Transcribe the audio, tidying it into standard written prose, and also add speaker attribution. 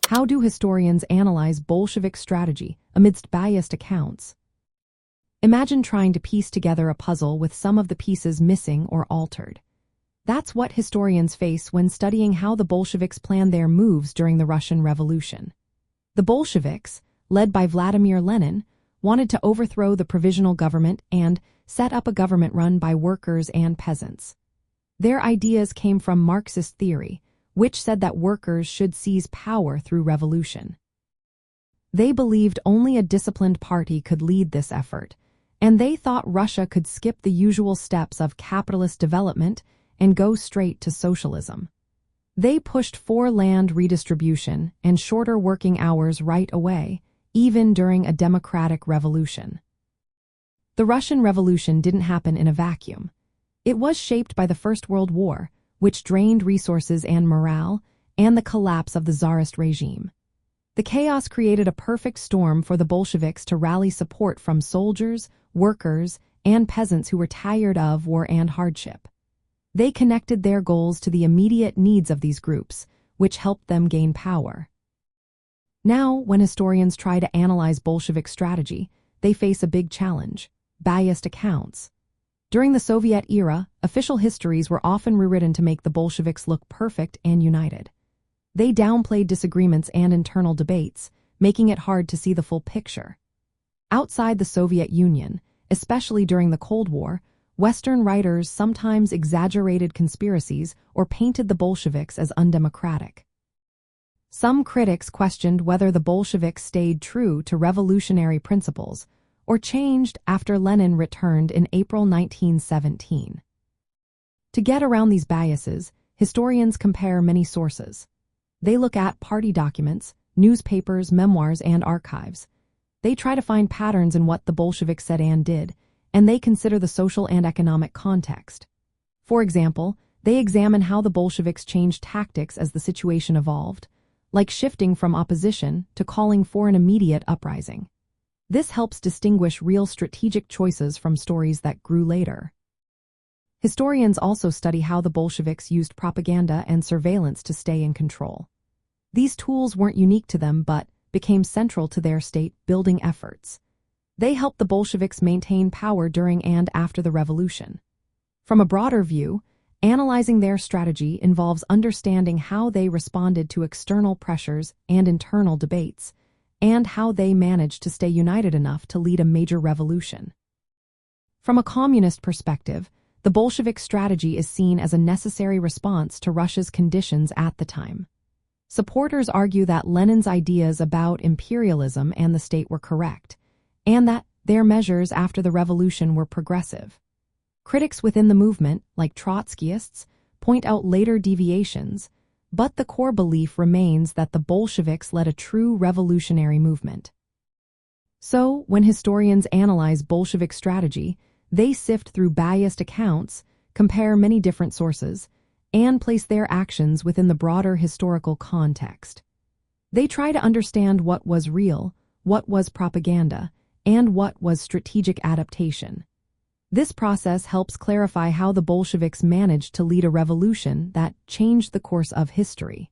Speaker 1: How do historians analyze Bolshevik strategy amidst biased accounts? Imagine trying to piece together a puzzle with some of the pieces missing or altered. That's what historians face when studying how the Bolsheviks planned their moves during the Russian Revolution. The Bolsheviks, led by Vladimir Lenin, wanted to overthrow the provisional government and set up a government run by workers and peasants. Their ideas came from Marxist theory, which said that workers should seize power through revolution. They believed only a disciplined party could lead this effort, and they thought Russia could skip the usual steps of capitalist development and go straight to socialism. They pushed for land redistribution and shorter working hours right away, even during a democratic revolution. The Russian Revolution didn't happen in a vacuum. It was shaped by the First World War, which drained resources and morale, and the collapse of the Tsarist regime. The chaos created a perfect storm for the Bolsheviks to rally support from soldiers, workers, and peasants who were tired of war and hardship. They connected their goals to the immediate needs of these groups, which helped them gain power. Now, when historians try to analyze Bolshevik strategy, they face a big challenge: biased accounts. During the Soviet era, official histories were often rewritten to make the Bolsheviks look perfect and united. They downplayed disagreements and internal debates, making it hard to see the full picture. Outside the Soviet Union, especially during the Cold War, Western writers sometimes exaggerated conspiracies or painted the Bolsheviks as undemocratic. Some critics questioned whether the Bolsheviks stayed true to revolutionary principles or changed after Lenin returned in April 1917. To get around these biases, historians compare many sources. They look at party documents, newspapers, memoirs, and archives. They try to find patterns in what the Bolsheviks said and did, and they consider the social and economic context. For example, they examine how the Bolsheviks changed tactics as the situation evolved, like shifting from opposition to calling for an immediate uprising. This helps distinguish real strategic choices from stories that grew later. Historians also study how the Bolsheviks used propaganda and surveillance to stay in control. These tools weren't unique to them but became central to their state-building efforts. They helped the Bolsheviks maintain power during and after the revolution. From a broader view, analyzing their strategy involves understanding how they responded to external pressures and internal debates, and how they managed to stay united enough to lead a major revolution. From a communist perspective, the Bolshevik strategy is seen as a necessary response to Russia's conditions at the time. Supporters argue that Lenin's ideas about imperialism and the state were correct, and that their measures after the revolution were progressive. Critics within the movement, like Trotskyists, point out later deviations, but the core belief remains that the Bolsheviks led a true revolutionary movement. So, when historians analyze Bolshevik strategy, they sift through biased accounts, compare many different sources, and place their actions within the broader historical context. They try to understand what was real, what was propaganda, and what was strategic adaptation. This process helps clarify how the Bolsheviks managed to lead a revolution that changed the course of history.